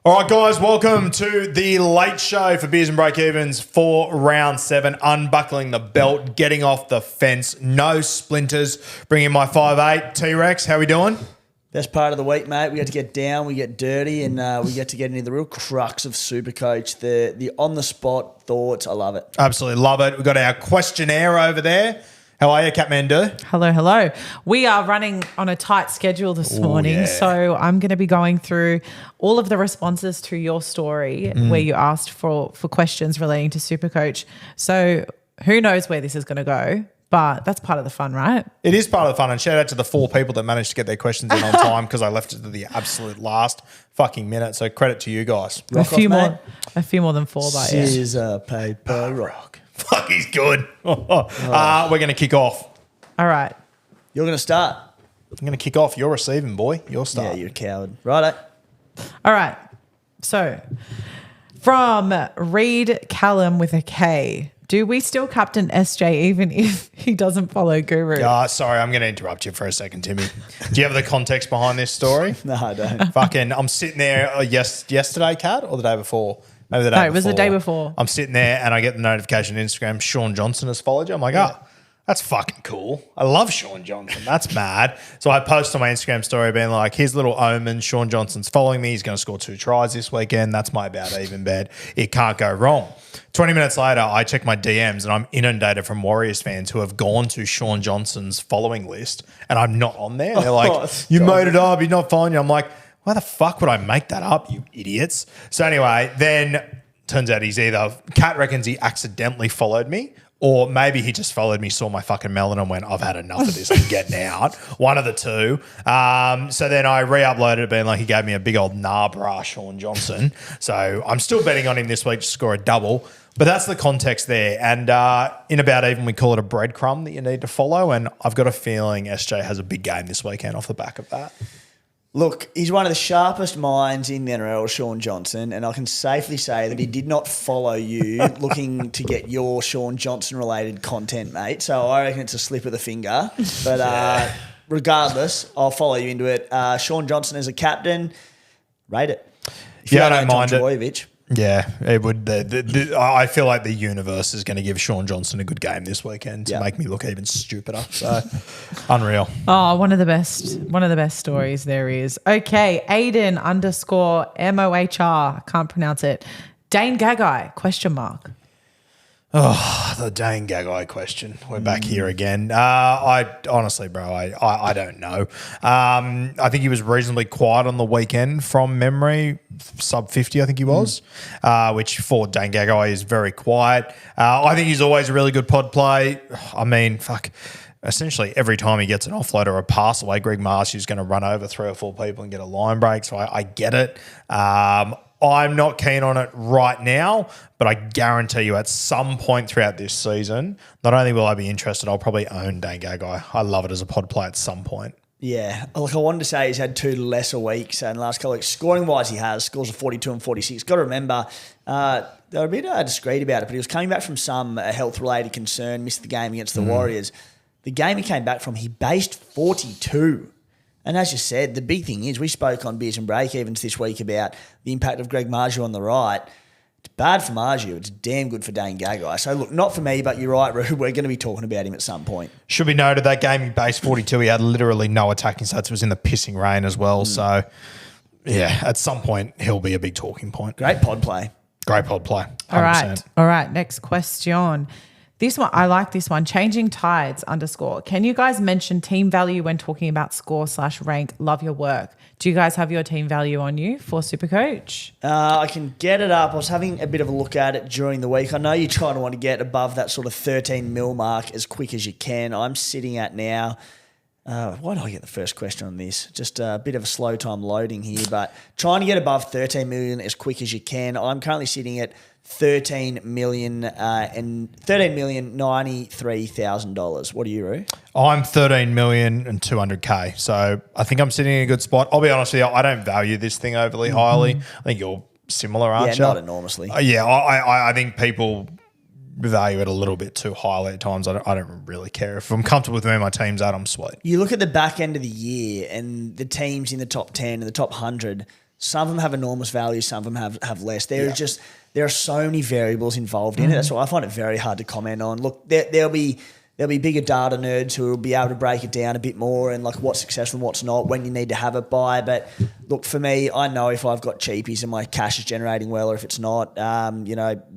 All right, guys, welcome to the late show for Beers and Breakevens for round 7. Unbuckling the belt, getting off the fence, no splinters. Bring in my 5'8", T-Rex. How we doing? Best part of the week, mate. We get to get down, we get dirty, and we get to get into the real crux of SuperCoach, the on-the-spot thoughts. I love it. Absolutely love it. We've got our questionnaire over there. How are you, Kathmandu? Hello. We are running on a tight schedule this morning, so I'm going to be going through all of the responses to your story where you asked for questions relating to SuperCoach. So who knows where this is going to go, but that's part of the fun, right? It is part of the fun, and shout out to the 4 people that managed to get their questions in on time because I left it to the absolute last fucking minute, so credit to you guys. A few more than 4, but yeah. Scissor, paper, rock. Fuck, he's good. We're going to kick off. All right. You're going to start. I'm going to kick off. You're receiving, boy. You're starting. Yeah, you're a coward. Righto. All right. So from Reed Callum with a K, do we still captain SJ even if he doesn't follow Guru? Sorry, I'm going to interrupt you for a second, Timmy. Do you have the context behind this story? No, I don't. Fucking, I'm sitting there yesterday, Kat, or the day before? Maybe the day before. It was the day before. I'm sitting there and I get the notification on Instagram, Shaun Johnson has followed you. I'm like, that's fucking cool. I love Shaun Johnson. That's mad. So I post on my Instagram story being like, here's little omen. Shaun Johnson's following me. He's going to score 2 tries this weekend. That's my about even bet. It can't go wrong. 20 minutes later, I check my DMs and I'm inundated from Warriors fans who have gone to Shaun Johnson's following list and I'm not on there. They're like, you made it up. You're not following you. I'm like, why the fuck would I make that up, you idiots? So anyway, then turns out Kat reckons he accidentally followed me, or maybe he just followed me, saw my fucking melon and went, I've had enough of this, I'm getting out. One of the two. So then I re-uploaded it being like he gave me a big old bra, Shaun Johnson. So I'm still betting on him this week to score a double. But that's the context there. And in about even, we call it a breadcrumb that you need to follow. And I've got a feeling SJ has a big game this weekend off the back of that. Look, he's one of the sharpest minds in the NRL, Shaun Johnson, and I can safely say that he did not follow you looking to get your Shaun Johnson-related content, mate. So I reckon it's a slip of the finger. But regardless, I'll follow you into it. Shaun Johnson as a captain, rate it. If I don't mind it. Yeah, it would. I feel like the universe is going to give Shaun Johnson a good game this weekend to make me look even stupider. So unreal. Oh, one of the best stories there is. Okay, Aiden _MOHR, can't pronounce it. Dane Gagai, question mark. Oh, the Dane Gagai question. We're back here again. I honestly, bro, I don't know. I think he was reasonably quiet on the weekend from memory, sub 50, I think he was, which for Dane Gagai is very quiet. I think he's always a really good pod play. I mean, essentially every time he gets an offload or a pass away, Greg Marshall's going to run over 3 or 4 people and get a line break. So I get it. I'm not keen on it right now, but I guarantee you at some point throughout this season, not only will I be interested, I'll probably own Dane Gagai. I love it as a pod play at some point. Yeah, look, I wanted to say he's had 2 lesser weeks in the last couple of weeks. Scoring-wise, he has. Scores of 42 and 46. Got to remember, they were a bit discreet about it, but he was coming back from some health-related concern, missed the game against the Warriors. The game he came back from, he based 42. And as you said, the big thing is we spoke on Beers and Breakevens this week about the impact of Greg Marju on the right. It's bad for Marju. It's damn good for Dane Gagai. So, look, not for me, but you're right, Roo. We're going to be talking about him at some point. Should be noted that game he based 42. He had literally no attacking stats. It was in the pissing rain as well. So, yeah, at some point he'll be a big talking point. Great pod play. 100%. All right. Next question. This one, I like this one. Changing Tides _ Can you guys mention team value when talking about score/rank? Love your work. Do you guys have your team value on you for SuperCoach? I can get it up. I was having a bit of a look at it during the week. I know you're trying to want to get above that sort of 13 mil mark as quick as you can. I'm sitting at now. Why did I get the first question on this? Just a bit of a slow time loading here, but trying to get above 13 million as quick as you can. I'm currently sitting at $13,093,000. What are you, Roo? I'm 13,200,000. So I think I'm sitting in a good spot. I'll be honest with you, I don't value this thing overly highly. I think you're similar, aren't you? Yeah, not enormously. I think people value it a little bit too highly at times. I don't really care. If I'm comfortable with where my team's at, I'm sweet. You look at the back end of the year and the teams in the top 10 and the top 100, Some of them have enormous value. Some of them have less. There are so many variables involved in it. That's why I find it very hard to comment on. Look, there'll be bigger data nerds who will be able to break it down a bit more and like what's successful and what's not, when you need to have it by. But look, for me, I know if I've got cheapies and my cash is generating well or if it's not.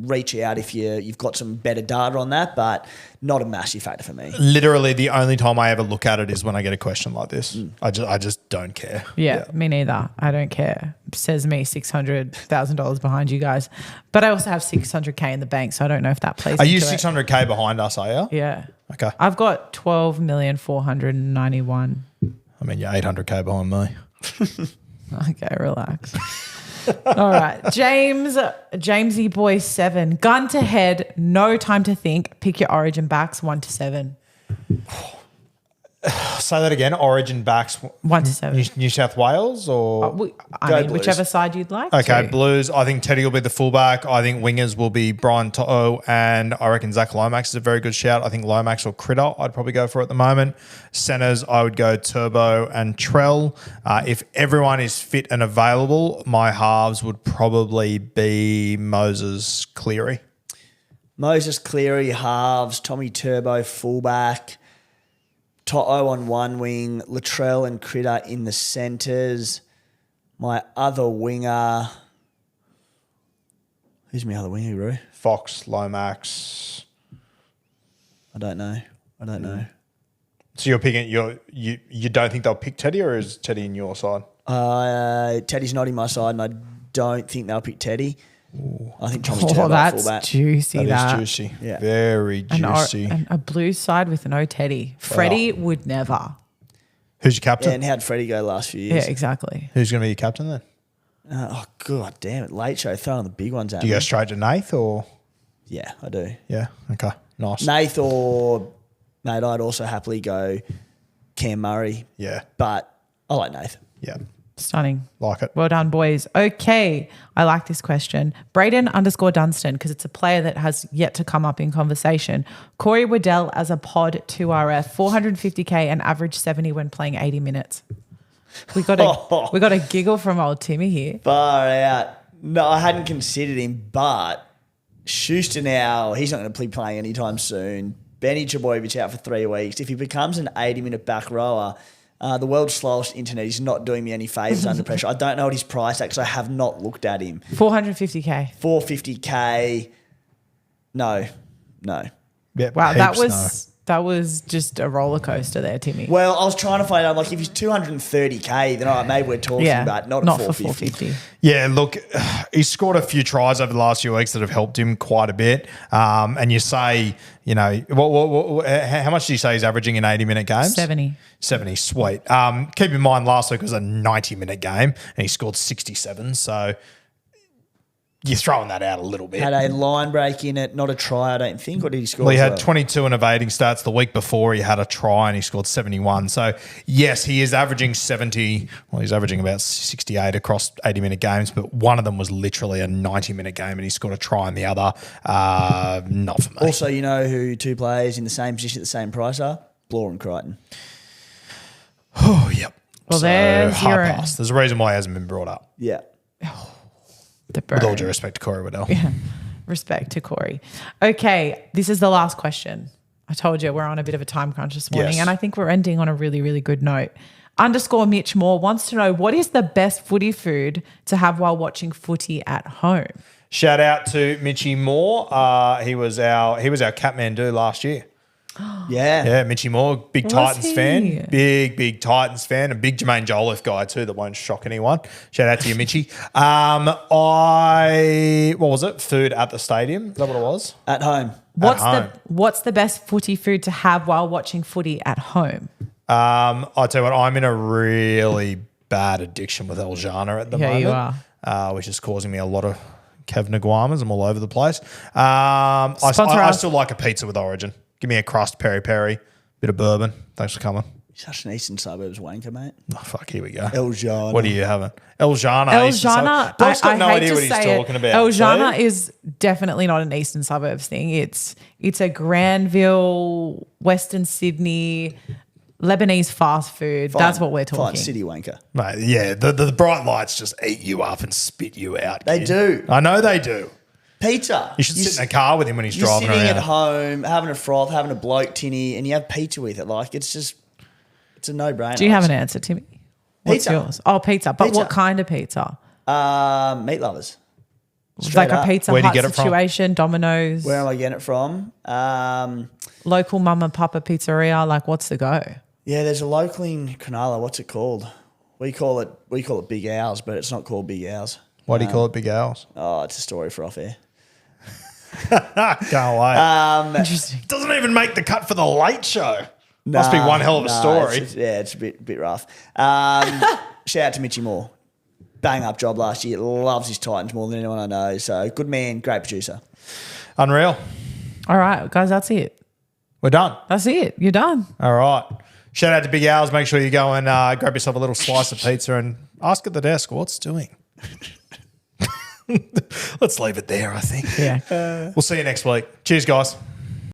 Reach out if you've got some better data on that, but not a massive factor for me. Literally, the only time I ever look at it is when I get a question like this. I just don't care. Yeah, me neither. I don't care. Says me $600,000 behind you guys. But I also have $600K in the bank, so I don't know if that plays Are you into it. $600K behind us, are you? Yeah. Okay. I've got 12,491,000. I mean, you're $800K behind me. Okay, relax. All right. Jamesy Boy 7. Gun to head, no time to think. Pick your origin backs 1 to 7. Say that again. Origin backs. 1 to 7. New South Wales or? Blues. Whichever side you'd like. Okay, to. Blues. I think Teddy will be the fullback. I think wingers will be Brian To'o, and I reckon Zach Lomax is a very good shout. I think Lomax or Critter I'd probably go for at the moment. Centers, I would go Turbo and Trell. If everyone is fit and available, my halves would probably be Moses Cleary. Moses Cleary, halves. Tommy Turbo, fullback. To'o on one wing, Latrell and Critter in the centres. My other winger. Who's my other winger, Roo? Fox, Lomax. I don't know. So you're picking you don't think they'll pick Teddy, or is Teddy in your side? Teddy's not in my side, and I don't think they'll pick Teddy. I think Tommy's Oh, Turbo that's fullback. juicy. That is juicy. Yeah. Very juicy. And a Blues side with no Teddy. Freddie would never. Who's your captain? Yeah, and how'd Freddie go last few Yeah, years? exactly. Who's going to be your captain then? Oh, God damn it. Late show throwing the big ones at Do you me. go straight to Nath or? Yeah, I do. Yeah. Okay. Nice. Nath or, mate, I'd also happily go Cam Murray, Yeah. but I like Nath. Yeah. Stunning. Like it. Well done, boys. Okay. I like this question. Braden_Dunstan, because it's a player that has yet to come up in conversation. Corey Waddell as a pod 2RF, 450K and average 70 when playing 80 minutes. We got a giggle from old Timmy here. Far out. No, I hadn't considered him, but Schuster now, he's not going to be playing anytime soon. Benny Trbojevic out for 3 weeks. If he becomes an 80-minute back rower, the world's slowest internet is not doing me any favours under pressure. I don't know what his price is because I have not looked at him. 450K. 450K. No. Yeah, Wow, heaps, that was just a roller coaster there, Timmy. Well, I was trying to find out, like, if he's 230K, then all right, maybe we're talking, but not for 450. Yeah, look, he's scored a few tries over the last few weeks that have helped him quite a bit. And you say, you know, how much do you say he's averaging in 80-minute games? 70. 70, sweet. Keep in mind, last week was a 90-minute game and he scored 67. So you're throwing that out a little bit. Had a line break in it, not a try, I don't think, or did he score? Well, he as had well? 22 in evading stats. The week before he had a try and he scored 71. So, yes, he is averaging 70. Well, he's averaging about 68 across 80-minute games, but one of them was literally a 90-minute game and he scored a try in the other. Not for me. Also, you know who two players in the same position at the same price are? Blore and Crichton. Oh, yep. Well, So, there's hard your- pass. There's a reason why he hasn't been brought up. Yeah. The With all burn. due respect to Corey Waddell. Respect to Corey. Okay, this is the last question. I told you we're on a bit of a time crunch this morning, Yes. and I think we're ending on a really, really good note. _Mitch Moore wants to know, what is the best footy food to have while watching footy at home? Shout out to Mitchie Moore. He was our Kathmandu last year. Yeah. Yeah, Mitchie Moore, big Was Titans he? fan. Big Titans fan. A big Jermaine Jolliffe guy too that won't shock anyone. Shout out to you, Mitchie. What was it? Food at the stadium? Is that what it was? At home. What's the best footy food to have while watching footy at home? I'll tell you what, I'm in a really bad addiction with El Jana at the Yeah, moment. you are. Which is causing me a lot of Kev Naguamas. I'm all over the place. I Sponsor us. still like a pizza with Origin. Give me a crust, peri-peri, bit of bourbon. Thanks for coming. Such an Eastern Suburbs wanker, mate. Oh, fuck, here we go. El Jana. What are you having? El Jana. El Eastern Jana, Suburbs. Bloke's got no hate idea to what he's say talking it. about. El Jana See? is definitely not an Eastern Suburbs thing. It's a Granville, Western Sydney, Lebanese fast food. That's what we're Fine talking. city wanker. Mate, yeah, the bright lights just eat you up and spit you out. They kid. do. I know they do. Pizza. You should sit in a car with him when he's You're driving sitting around. at home, having a froth, having a bloke tinny, and you have pizza with it. Like, it's a no-brainer. Do you have an answer, Timmy? What's Pizza. yours? Oh, pizza. But Pizza. what kind of pizza? Meat lovers. Like a up. Pizza Where do you Hut get it from? situation, Domino's, Where am I getting it from? local mama papa pizzeria. Like, what's the go? Yeah, there's a local in Cronulla. What's it called? We call it Big Owls, but it's not called Big Owls. Why do you call it Big Owls? Oh, it's a story for off air. Go away. Interesting. Doesn't even make the cut for the late show. Must be one hell of a story. It's a bit rough. Shout out to Mitchy Moore. Bang up job last year. Loves his Titans more than anyone I know. So good man, great producer. Unreal. All right, guys, that's it. We're done. That's it. You're done. All right. Shout out to Big Owls. Make sure you go and grab yourself a little slice of pizza and ask at the desk what's doing. Let's leave it there, I think. Yeah. We'll see you next week. Cheers, guys.